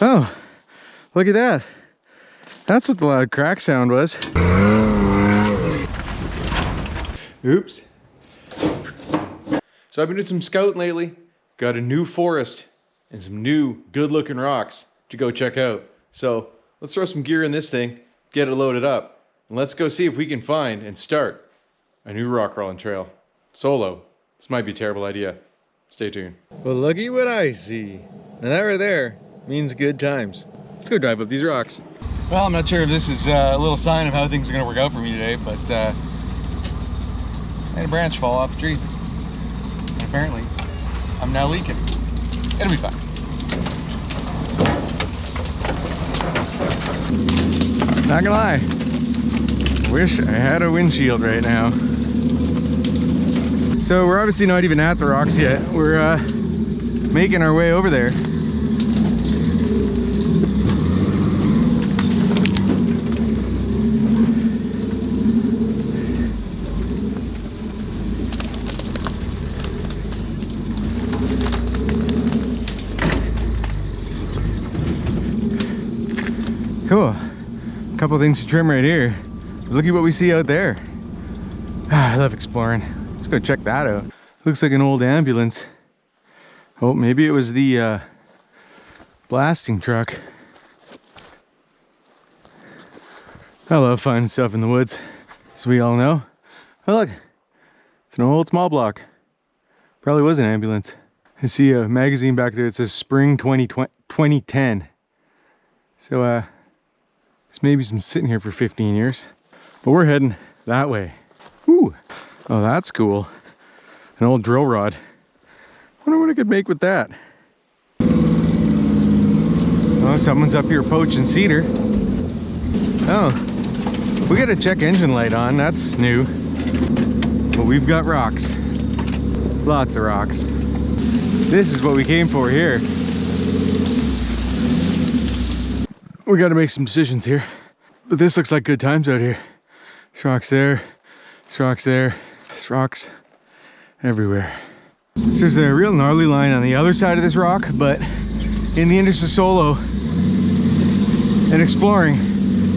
Oh, look at that. That's what the loud crack sound was. Oops. So I've been doing some scouting lately. Got a new forest and some new good looking rocks to go check out. So let's throw some gear in this thing, get it loaded up, and let's go see if we can find and start a new rock crawling trail. Solo. This might be a terrible idea. Stay tuned. Well, looky what I see. Now that right there means good times. Let's go drive up these rocks. Well, I'm not sure if this is a little sign of how things are going to work out for me today, but I had a branch fall off the tree. And apparently, I'm now leaking. It'll be fine. Not gonna lie, wish I had a windshield right now. So we're obviously not even at the rocks yet. We're making our way over there. Cool. Couple things to trim right here. Look at what we see out there. I love exploring. Let's go check that out. Looks like an old ambulance. Oh, maybe it was the blasting truck. I love finding stuff in the woods, as we all know. Oh look, it's an old small block. Probably was an ambulance. I see a magazine back there that says Spring 2010. So this maybe's been sitting here for 15 years. But we're heading that way. Ooh. Oh, that's cool. An old drill rod. Wonder what I could make with that. Oh, someone's up here poaching cedar. Oh, we got a check engine light on. That's new. But we've got rocks. Lots of rocks. This is what we came for here. We got to make some decisions here. But this looks like good times out here. There's rocks there. There's rocks there. There's rocks everywhere. So there's a real gnarly line on the other side of this rock, but in the interest of solo and exploring,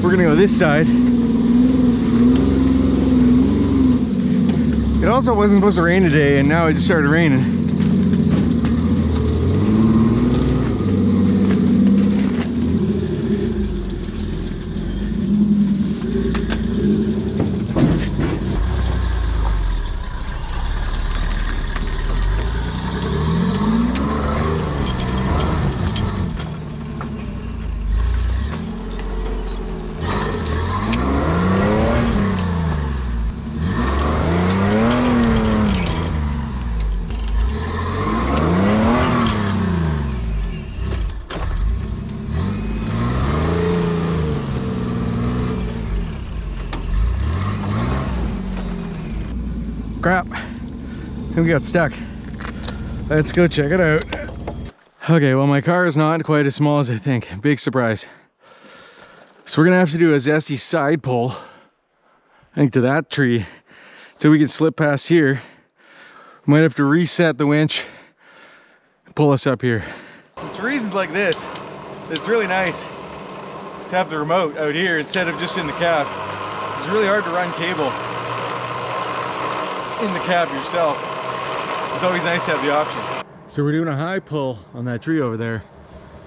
we're gonna go this side. It also wasn't supposed to rain today, and now it just started raining. Crap, we got stuck. Let's go check it out. Okay, well, my car is not quite as small as I think. Big surprise. So we're gonna have to do a zesty side pull, I think, to that tree till we can slip past here. Might have to reset the winch, pull us up here. It's for reasons like this, it's really nice to have the remote out here instead of just in the cab. It's really hard to run cable in the cab yourself. It's always nice to have the option. So we're doing a high pull on that tree over there.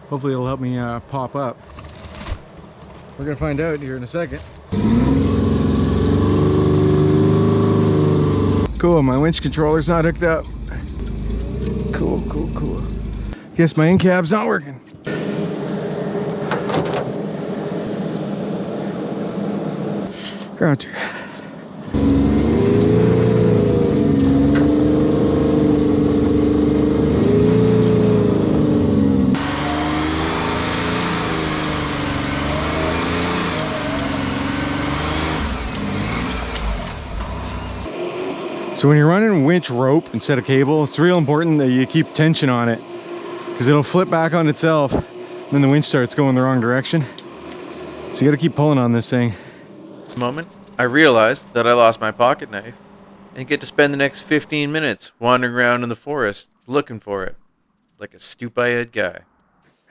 Hopefully it'll help me pop up. We're gonna find out here in a second. Cool, my winch controller's not hooked up. Cool, cool, cool. Guess my in-cab's not working. Ground to. So when you're running winch rope instead of cable, it's real important that you keep tension on it, because it'll flip back on itself and then the winch starts going the wrong direction. So you gotta keep pulling on this thing. Moment, I realized that I lost my pocket knife and get to spend the next 15 minutes wandering around in the forest looking for it, like a stupid guy.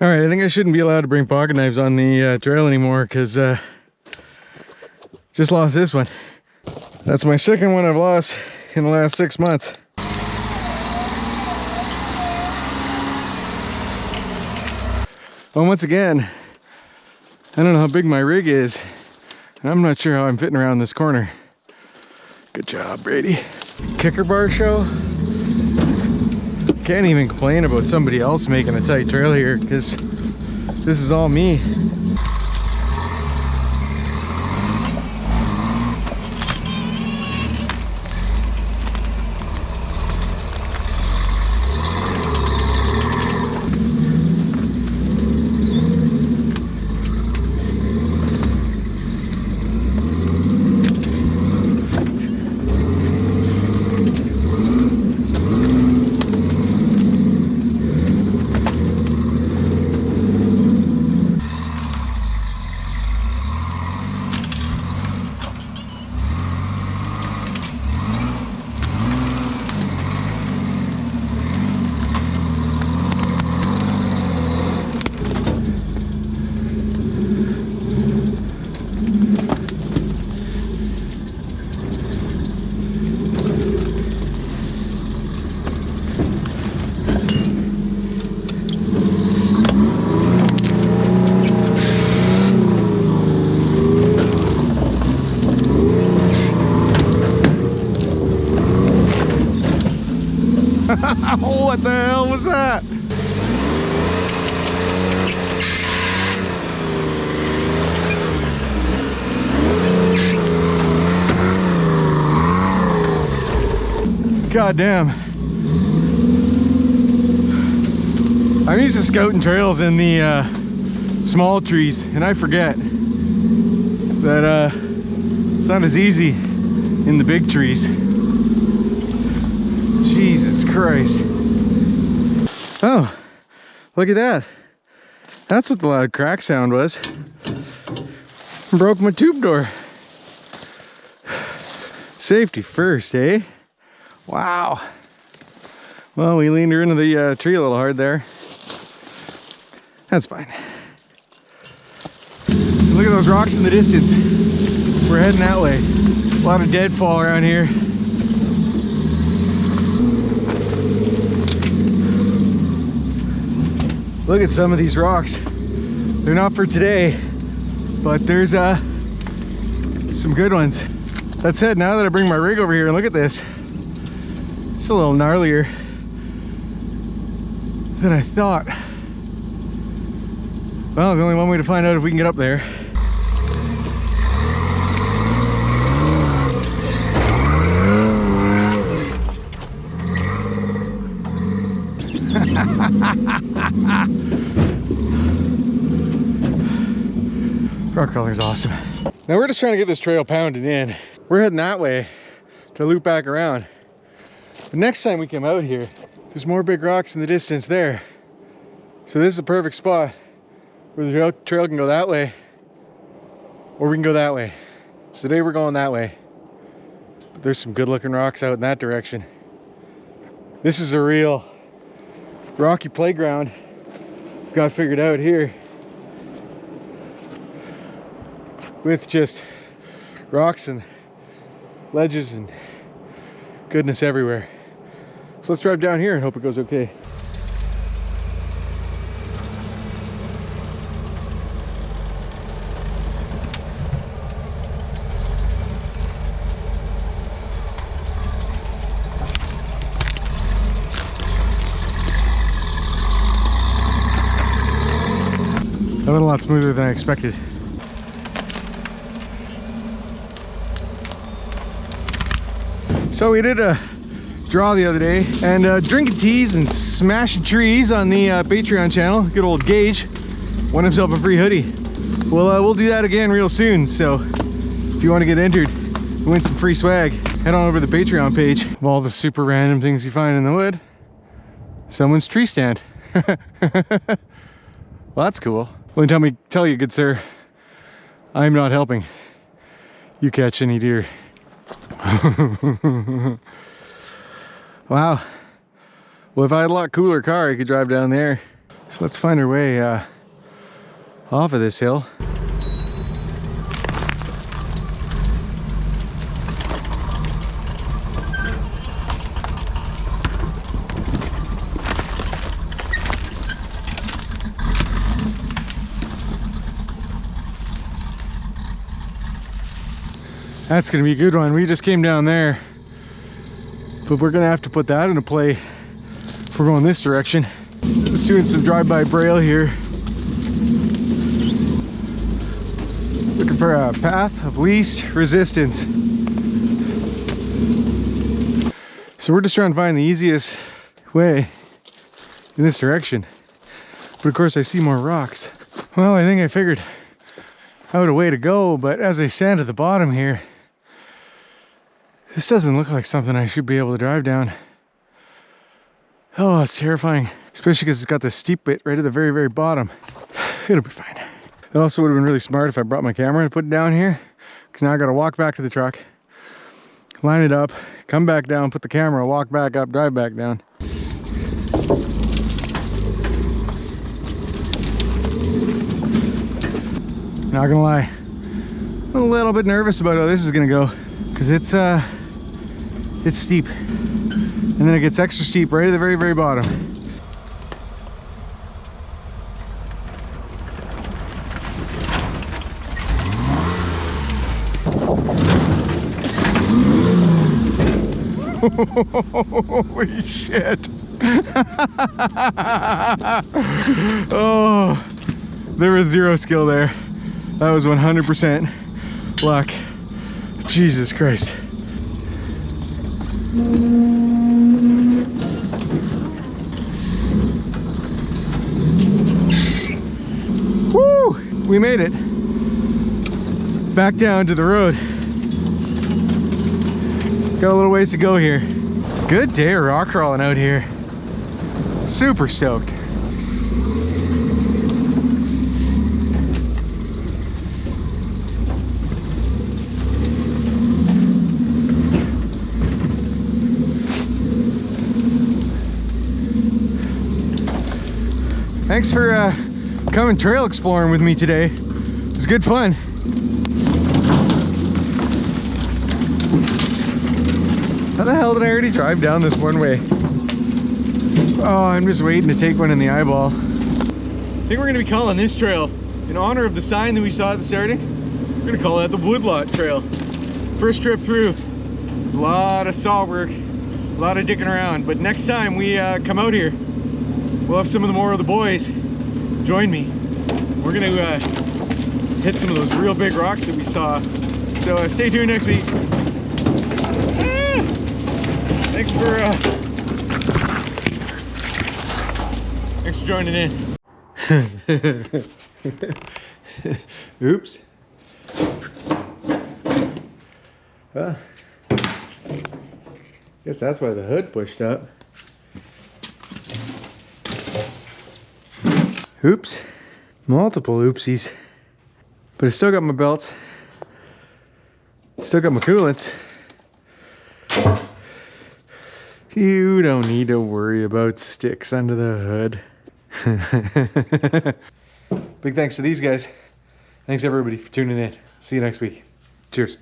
All right, I think I shouldn't be allowed to bring pocket knives on the trail anymore because just lost this one. That's my second one I've lost in the last 6 months. Well, once again, I don't know how big my rig is, and I'm not sure how I'm fitting around this corner. Good job, Brady. Kicker bar show. Can't even complain about somebody else making a tight trail here because this is all me. What the hell was that? God damn. I'm used to scouting trails in the small trees, and I forget that it's not as easy in the big trees. Jesus Christ. Oh, look at that. That's what the loud crack sound was. Broke my tube door. Safety first, eh? Wow. Well, we leaned her into the tree a little hard there. That's fine. Look at those rocks in the distance. We're heading that way. A lot of deadfall around here. Look at some of these rocks. They're not for today, but there's some good ones. That said, now that I bring my rig over here and look at this, it's a little gnarlier than I thought. Well, there's only one way to find out if we can get up there. Rock crawling is awesome. Now we're just trying to get this trail pounded in. We're heading that way to loop back around. The next time we come out here, there's more big rocks in the distance there. So this is a perfect spot where the trail can go that way, or we can go that way. So today we're going that way. But there's some good looking rocks out in that direction. This is a real rocky playground we've got figured out here, with just rocks and ledges and goodness everywhere. So let's drive down here and hope it goes okay. That went a lot smoother than I expected. So we did a draw the other day, and drinking teas and smashing trees on the Patreon channel. Good old Gage won himself a free hoodie. We'll do that again real soon, so if you want to get entered, win some free swag, head on over to the Patreon page. Of all the super random things you find in the wood, someone's tree stand. Well, that's cool. Let me tell you, good sir, I'm not helping you catch any deer. Wow. Well, if I had a lot cooler car, I could drive down there. So let's find our way off of this hill. That's gonna be a good one. We just came down there, but we're gonna have to put that into play if we're going this direction. Just doing some drive-by braille here. Looking for a path of least resistance. So we're just trying to find the easiest way in this direction. But of course I see more rocks. Well, I think I figured out a way to go, but as I stand at the bottom here, this doesn't look like something I should be able to drive down. Oh, it's terrifying. Especially because it's got this steep bit right at the very, very bottom. It'll be fine. It also would have been really smart if I brought my camera and put it down here, because now I got to walk back to the truck, line it up, come back down, put the camera, walk back up, drive back down. Not gonna lie, I'm a little bit nervous about how this is gonna go, because it's steep, and then it gets extra steep right at the very, very bottom. Holy shit. Oh, there was zero skill there. That was 100% luck. Jesus Christ. Woo! We made it. Back down to the road. Got a little ways to go here. Good day of rock crawling out here. Super stoked. Thanks for coming trail exploring with me today. It was good fun. How the hell did I already drive down this one way? Oh, I'm just waiting to take one in the eyeball. I think we're gonna be calling this trail, in honor of the sign that we saw at the starting, we're gonna call that the Woodlot Trail. First trip through, there's a lot of saw work, a lot of dicking around, but next time we come out here, we'll have some of the more of the boys join me. We're gonna hit some of those real big rocks that we saw. So stay tuned next week. Thanks for joining in. Oops. Well, guess that's why the hood pushed up. Oops. Multiple oopsies. But I still got my belts. Still got my coolants. You don't need to worry about sticks under the hood. Big thanks to these guys. Thanks everybody for tuning in. See you next week. Cheers.